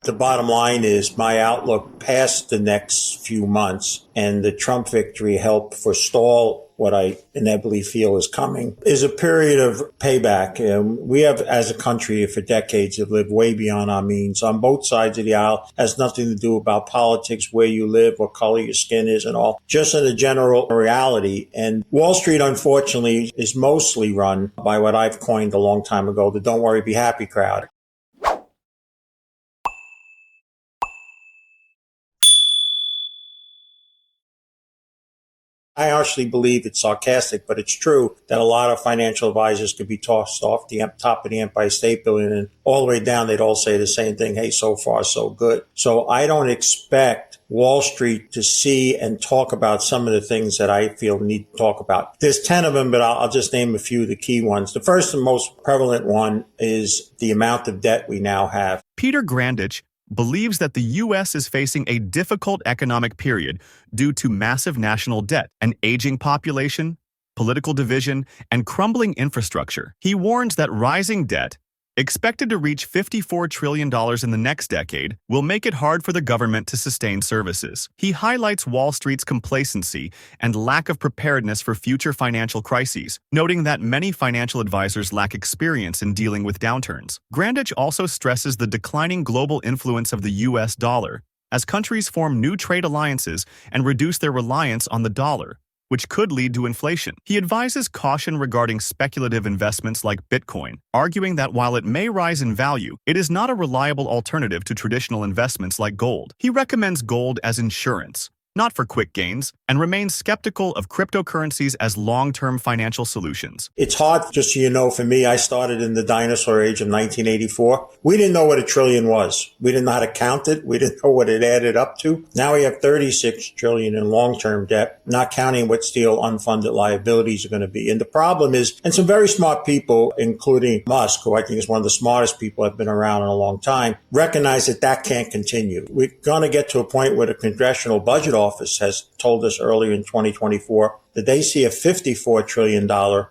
The bottom line is my outlook past the next few months and the Trump victory helped forestall what I inevitably feel is coming is a period of payback. We have, as a country, for decades, have lived way beyond our means on both sides of the aisle. Has nothing to do about politics, where you live, what color your skin is and all, just in a general reality. And Wall Street, unfortunately, is mostly run by what I've coined a long time ago, the don't worry, be happy crowd. I actually believe it's sarcastic, but it's true that a lot of financial advisors could be tossed off the top of the Empire State Building and all the way down. They'd all say the same thing. Hey, so far, so good. So I don't expect Wall Street to see and talk about some of the things that I feel need to talk about. There's 10 of them, but I'll just name a few of the key ones. The first and most prevalent one is the amount of debt we now have. Peter Grandich believes that the U.S. is facing a difficult economic period due to massive national debt, an aging population, political division, and crumbling infrastructure. He warns that rising debt, expected to reach $54 trillion in the next decade, will make it hard for the government to sustain services. He highlights Wall Street's complacency and lack of preparedness for future financial crises, noting that many financial advisors lack experience in dealing with downturns. Grandich also stresses the declining global influence of the U.S. dollar as countries form new trade alliances and reduce their reliance on the dollar, which could lead to inflation. He advises caution regarding speculative investments like Bitcoin, arguing that while it may rise in value, it is not a reliable alternative to traditional investments like gold. He recommends gold as insurance, not for quick gains, and remains skeptical of cryptocurrencies as long-term financial solutions. It's hard, just so you know, for me, I started in the dinosaur age of 1984. We didn't know what a trillion was. We didn't know how to count it. We didn't know what it added up to. Now we have 36 trillion in long-term debt, not counting what still unfunded liabilities are going to be. And the problem is, and some very smart people, including Musk, who I think is one of the smartest people that have been around in a long time, recognize that that can't continue. We're going to get to a point where the Congressional Budget Office has told us earlier in 2024 that they see a $54 trillion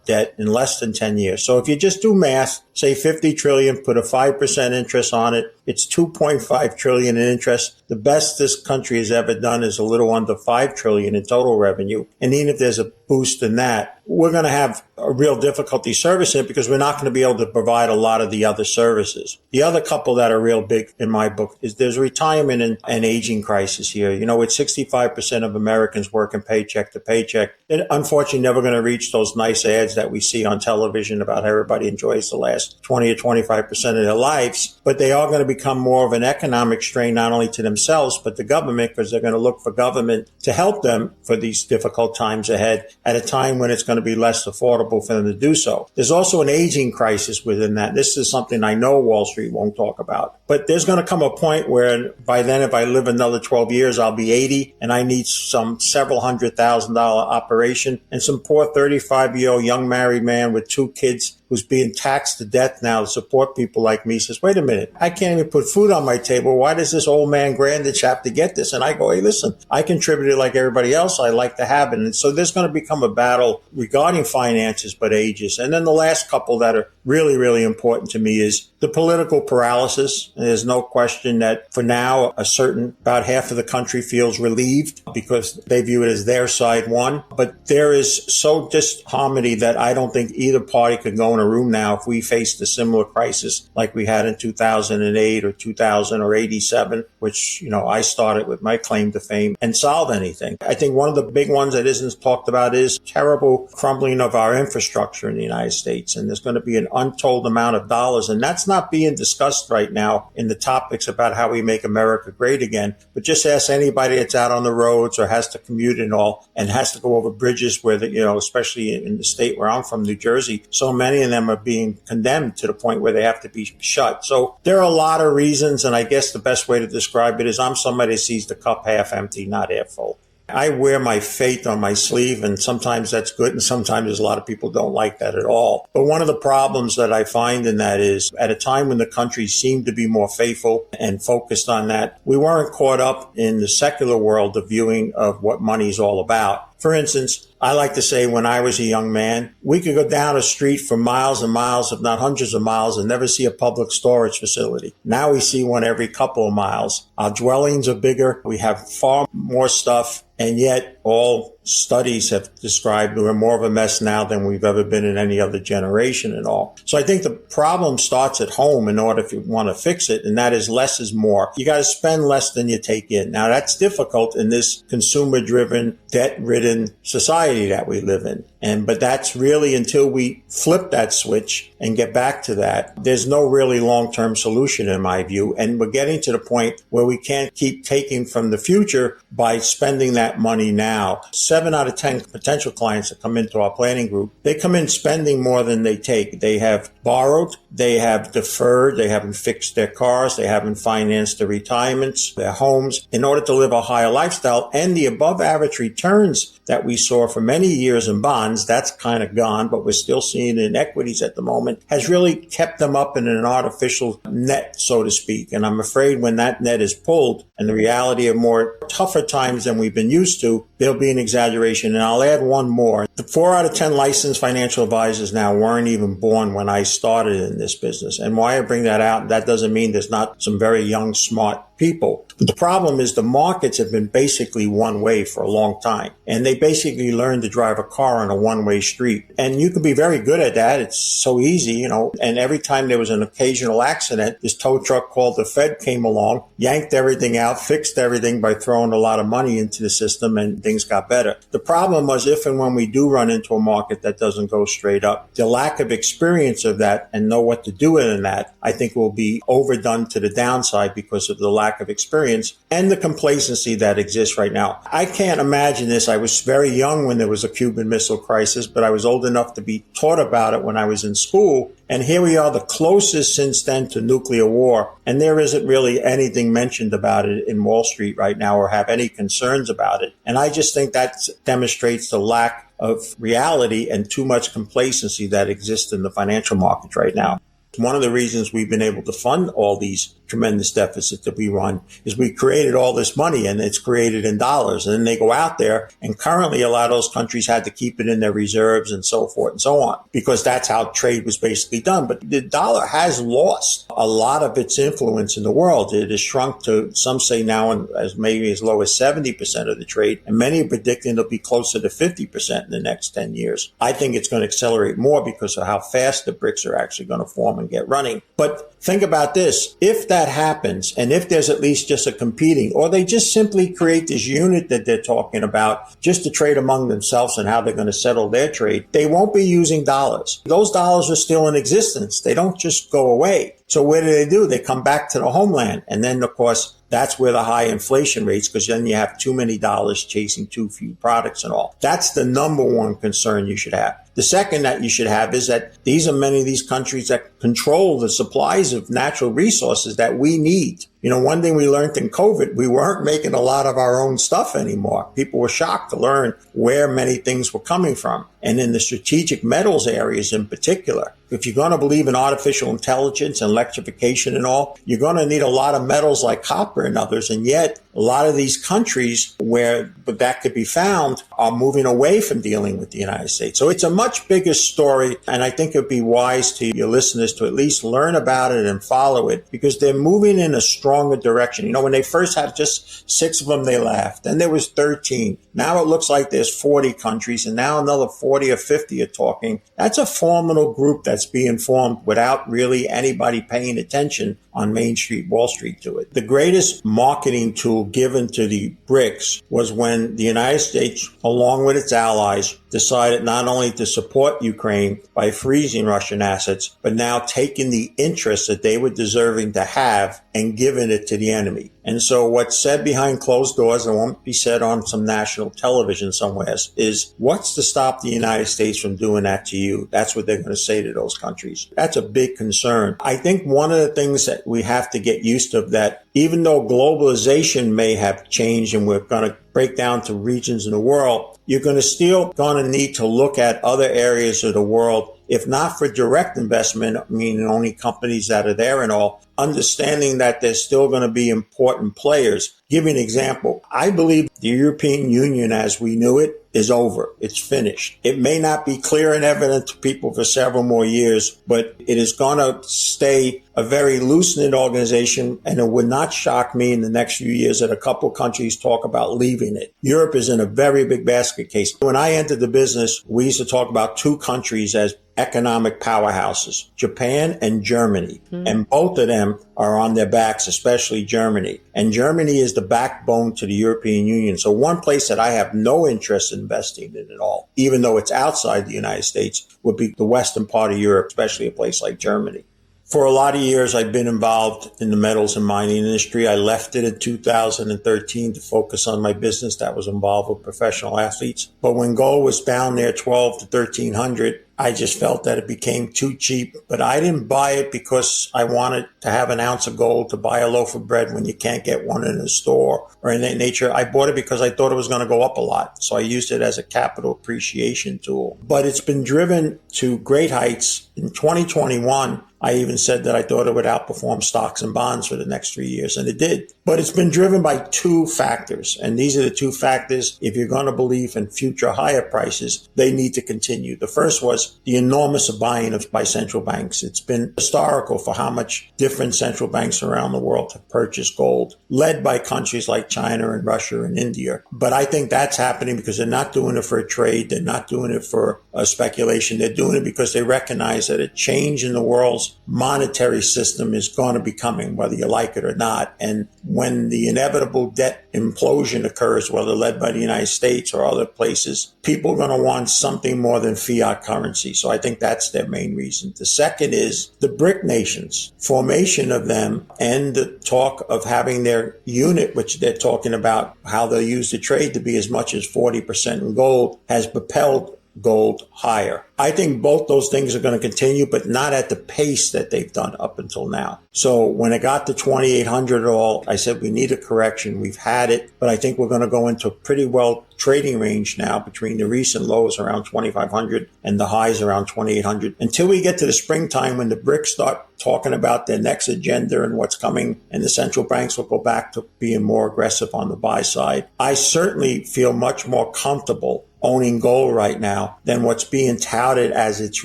debt in less than 10 years. So if you just do math, say 50 trillion, put a 5% interest on it, it's 2.5 trillion in interest. The best this country has ever done is a little under 5 trillion in total revenue. And even if there's a boost in that, we're going to have a real difficulty servicing it because we're not going to be able to provide a lot of the other services. The other couple that are real big in my book is there's retirement and aging crisis here. You know, with 65% of Americans working paycheck to paycheck, they're unfortunately never going to reach those nice ads that we see on television about how everybody enjoys the last 20 or 25% of their lives. But they are going to become more of an economic strain, not only to themselves, but the government, because they're going to look for government to help them for these difficult times ahead at a time when it's going to be less affordable for them to do so. There's also an aging crisis within that. This is something I know Wall Street won't talk about. But there's going to come a point where by then, if I live another 12 years, I'll be 80 and I need some several $100,000 operation. And some poor 35-year-old young married man with 2 kids who's being taxed to death now to support people like me says, wait a minute, I can't even put food on my table. Why does this old man Grandich have to get this? And I go, hey, listen, I contributed like everybody else. I like to have it. And so there's going to become a battle regarding finances, but ages. And then the last couple that are really, really important to me is the political paralysis. And there's no question that for now, about half of the country feels relieved because they view it as their side won. But there is so disharmony that I don't think either party could go in a room now if we faced a similar crisis like we had in 2008 or 2000 or 87, which, you know, I started with my claim to fame, and solve anything. I think one of the big ones that isn't talked about is terrible crumbling of our infrastructure in the United States. And there's going to be an untold amount of dollars. And that's not being discussed right now in the topics about how we make America great again. But just ask anybody that's out on the roads or has to commute and all and has to go over bridges where, especially in the state where I'm from, New Jersey, so many of them are being condemned to the point where they have to be shut. So there are a lot of reasons. And I guess the best way to describe it is I'm somebody that sees the cup half empty, not half full. I wear my faith on my sleeve, and sometimes that's good, and sometimes a lot of people don't like that at all. But one of the problems that I find in that is at a time when the country seemed to be more faithful and focused on that, we weren't caught up in the secular world of viewing of what money is all about. For instance, I like to say when I was a young man, we could go down a street for miles and miles, if not hundreds of miles, and never see a public storage facility. Now we see one every couple of miles. Our dwellings are bigger. We have far more stuff. And yet all studies have described we're more of a mess now than we've ever been in any other generation and all. So I think the problem starts at home in order if you want to fix it. And that is less is more. You got to spend less than you take in. Now that's difficult in this consumer driven, debt ridden society that we live in. But that's really until we flip that switch and get back to that, there's no really long-term solution in my view. And we're getting to the point where we can't keep taking from the future by spending that money now. 7 out of 10 potential clients that come into our planning group, they come in spending more than they take. They have borrowed, they have deferred, they haven't fixed their cars, they haven't financed their retirements, their homes in order to live a higher lifestyle. And the above average returns that we saw for many years in bonds, that's kind of gone, but we're still seeing it in equities at the moment, has really kept them up in an artificial net, so to speak. And I'm afraid when that net is pulled and the reality of more tougher times than we've been used to, there'll be an exaggeration. And I'll add one more. The 4 out of 10 licensed financial advisors now weren't even born when I started in this business. And why I bring that out, that doesn't mean there's not some very young, smart people. But the problem is the markets have been basically one way for a long time. And they basically learned to drive a car on a one-way street. And you can be very good at that. It's so easy, and every time there was an occasional accident, this tow truck called the Fed came along, yanked everything out, fixed everything by throwing a lot of money into the system, and things got better. The problem was if and when we do run into a market that doesn't go straight up, the lack of experience of that and know what to do in that, I think will be overdone to the downside because of the lack of experience and the complacency that exists right now. I can't imagine this. I was very young when there was a Cuban Missile Crisis, but I was old enough to be taught about it when I was in school. And here we are, the closest since then to nuclear war. And there isn't really anything mentioned about it in Wall Street right now or have any concerns about it. And I just think that demonstrates the lack of reality and too much complacency that exists in the financial markets right now. One of the reasons we've been able to fund all these tremendous deficits that we run is we created all this money and it's created in dollars. And then they go out there and currently a lot of those countries had to keep it in their reserves and so forth and so on because that's how trade was basically done. But the dollar has lost a lot of its influence in the world. It has shrunk to, some say now, as maybe as low as 70% of the trade. And many are predicting it'll be closer to 50% in the next 10 years. I think it's going to accelerate more because of how fast the BRICS are actually going to form and get running. But think about this. If that happens, and if there's at least just a competing, or they just simply create this unit that they're talking about just to trade among themselves and how they're going to settle their trade, they won't be using dollars. Those dollars are still in existence. They don't just go away. So what do? They come back to the homeland. And then, of course, that's where the high inflation rates, because then you have too many dollars chasing too few products and all. That's the number one concern you should have. The second that you should have is that these are many of these countries that control the supplies of natural resources that we need. One thing we learned in COVID, we weren't making a lot of our own stuff anymore. People were shocked to learn where many things were coming from. And in the strategic metals areas in particular, if you're going to believe in artificial intelligence and electrification and all, you're going to need a lot of metals like copper and others. And yet a lot of these countries where that could be found are moving away from dealing with the United States. So it's a much bigger story. And I think it'd be wise to your listeners to at least learn about it and follow it because they're moving in a stronger direction. When they first had just 6 of them, they laughed. Then there was 13. Now it looks like there's 40 countries and now another 40 or 50 are talking. That's a formidable group that's being formed without really anybody paying attention on Main Street, Wall Street to it. The greatest marketing tool given to the BRICS was when the United States, along with its allies, decided not only to support Ukraine by freezing Russian assets, but now taking the interest that they were deserving to have and giving it to the enemy. And so what's said behind closed doors and won't be said on some national television somewhere is what's to stop the United States from doing that to you? That's what they're going to say to those countries. That's a big concern. I think one of the things that we have to get used to that even though globalization may have changed and we're going to break down to regions in the world, you're still going to need to look at other areas of the world, if not for direct investment, meaning only companies that are there and all, understanding that there's still going to be important players. Give you an example. I believe the European Union as we knew it is over. It's finished. It may not be clear and evident to people for several more years, but it is going to stay a very loose-knit organization, and it would not shock me in the next few years that a couple countries talk about leaving it. Europe is in a very big basket case. When I entered the business, we used to talk about two countries as economic powerhouses, Japan and Germany. And both of them are on their backs, especially Germany. And Germany is the backbone to the European Union. So one place that I have no interest in investing in at all, even though it's outside the United States, would be the western part of Europe, especially a place like Germany. For a lot of years, I've been involved in the metals and mining industry. I left it in 2013 to focus on my business that was involved with professional athletes. But when gold was down there 12 to 1300, I just felt that it became too cheap. But I didn't buy it because I wanted to have an ounce of gold to buy a loaf of bread when you can't get one in a store or in that nature. I bought it because I thought it was going to go up a lot. So I used it as a capital appreciation tool. But it's been driven to great heights. In 2021, I even said that I thought it would outperform stocks and bonds for the next 3 years, and it did. But it's been driven by two factors, and these are the two factors. If you're going to believe in future higher prices, they need to continue. The first was the enormous buying by central banks. It's been historical for how much different central banks around the world have purchased gold, led by countries like China and Russia and India. But I think that's happening because they're not doing it for a trade. They're not doing it for a speculation. They're doing it because they recognize that a change in the world's monetary system is going to be coming, whether you like it or not. And when the inevitable debt implosion occurs, whether led by the United States or other places, people are going to want something more than fiat currency. So I think that's their main reason. The second is the BRIC nations, formation of them, and the talk of having their unit, which they're talking about how they'll use the trade to be as much as 40% in gold, has propelled gold higher. I think both those things are going to continue, but not at the pace that they've done up until now. So when it got to 2,800 all, I said we need a correction. We've had it, but I think we're going to go into a pretty well trading range now between the recent lows around 2,500 and the highs around 2,800 until we get to the springtime when the BRICS start talking about their next agenda and what's coming, and the central banks will go back to being more aggressive on the buy side. I certainly feel much more comfortable owning gold right now than what's being touted as its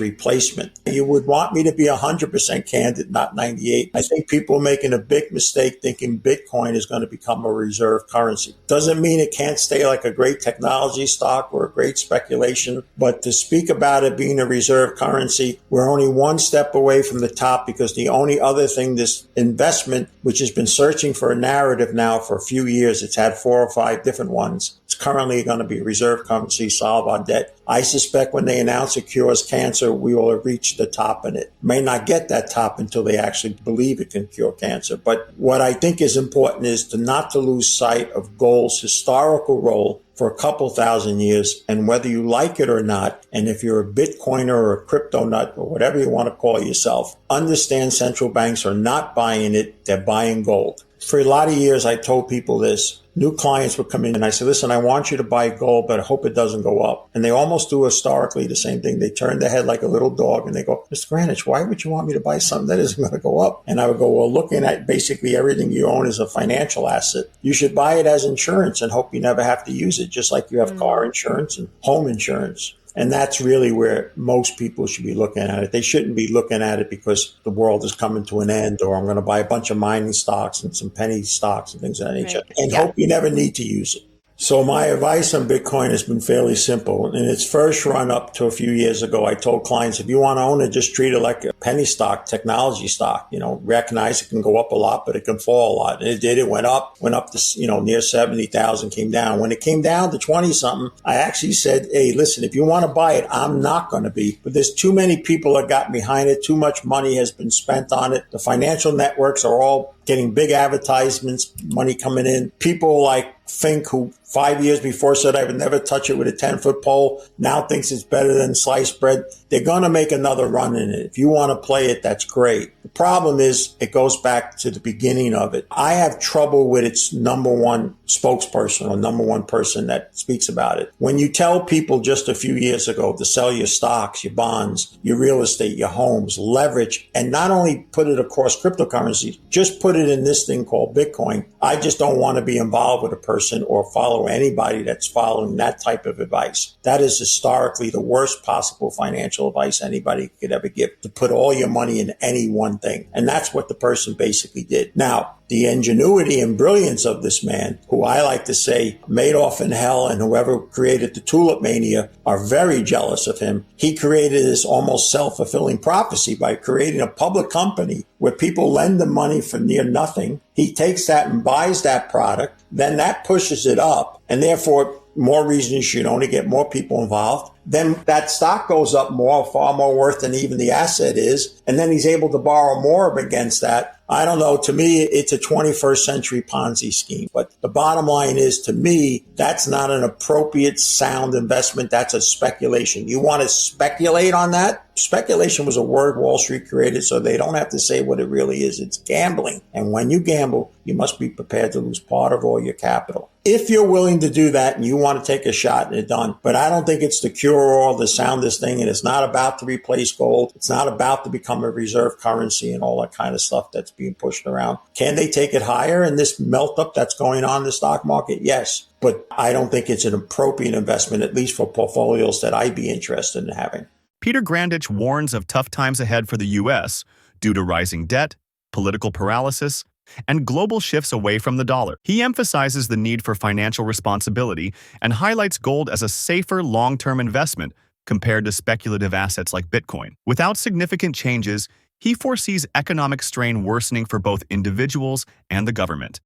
replacement. You would want me to be 100% candid, not 98. I think people are making a big mistake thinking Bitcoin is going to become a reserve currency. Doesn't mean it can't stay like a great technology stock or a great speculation, but to speak about it being a reserve currency, we're only one step away from the top, because the only other thing, this investment, which has been searching for a narrative now for a few years, it's had 4 or 5 different ones. It's currently going to be a reserve currency, solve our debt. I suspect when they announce it cures cancer, we will have reached the top in it. May not get that top until they actually believe it can cure cancer. But what I think is important is not to lose sight of gold's historical role for a couple thousand years, and whether you like it or not, and if you're a Bitcoiner or a crypto nut or whatever you want to call yourself, understand central banks are not buying it, they're buying gold. For a lot of years, I told people this. New clients would come in and I said, listen, I want you to buy gold, but I hope it doesn't go up. And they almost do historically the same thing. They turn their head like a little dog and they go, Mr. Grandich, why would you want me to buy something that isn't going to go up? And I would go, well, looking at basically everything you own as a financial asset, you should buy it as insurance and hope you never have to use it, just like you have car insurance and home insurance. And that's really where most people should be looking at it. They shouldn't be looking at it because the world is coming to an end, or I'm going to buy a bunch of mining stocks and some penny stocks and things of that nature, and hope you never need to use it. So my advice on Bitcoin has been fairly simple. In its first run up to a few years ago, I told clients, if you want to own it, just treat it like a penny stock, technology stock. Recognize it can go up a lot, but it can fall a lot. And it did. It went up to, near 70,000, came down. When it came down to 20 something, I actually said, hey, listen, if you want to buy it, I'm not going to be. But there's too many people that got behind it. Too much money has been spent on it. The financial networks are all getting big advertisements, money coming in. People like Fink, who 5 years before said I would never touch it with a 10-foot pole, now thinks it's better than sliced bread. They're going to make another run in it. If you want to play it, that's great. The problem is it goes back to the beginning of it. I have trouble with its number one spokesperson or number one person that speaks about it. When you tell people just a few years ago to sell your stocks, your bonds, your real estate, your homes, leverage, and not only put it across cryptocurrencies, just put it in this thing called Bitcoin, I just don't want to be involved with a person or follow anybody that's following that type of advice. That is historically the worst possible financial advice anybody could ever give, to put all your money in any one thing. And that's what the person basically did. Now, the ingenuity and brilliance of this man, who I like to say Madoff in hell and whoever created the tulip mania are very jealous of him. He created this almost self-fulfilling prophecy by creating a public company where people lend the money for near nothing. He takes that and buys that product. Then that pushes it up. And therefore, more reason you should only get more people involved. Then that stock goes up more, far more worth than even the asset is. And then he's able to borrow more against that. I don't know. To me, it's a 21st century Ponzi scheme. But the bottom line is, to me, that's not an appropriate, sound investment. That's a speculation. You want to speculate on that? Speculation was a word Wall Street created so they don't have to say what it really is. It's gambling. And when you gamble, you must be prepared to lose part of all your capital. If you're willing to do that and you want to take a shot and it's done. But I don't think it's the cure-all, the soundest thing. And it's not about to replace gold. It's not about to become a reserve currency and all that kind of stuff that's being pushed around. Can they take it higher in this melt up that's going on in the stock market? Yes. But I don't think it's an appropriate investment, at least for portfolios that I'd be interested in having. Peter Grandich warns of tough times ahead for the U.S. due to rising debt, political paralysis, and global shifts away from the dollar. He emphasizes the need for financial responsibility and highlights gold as a safer long-term investment compared to speculative assets like Bitcoin. Without significant changes, he foresees economic strain worsening for both individuals and the government.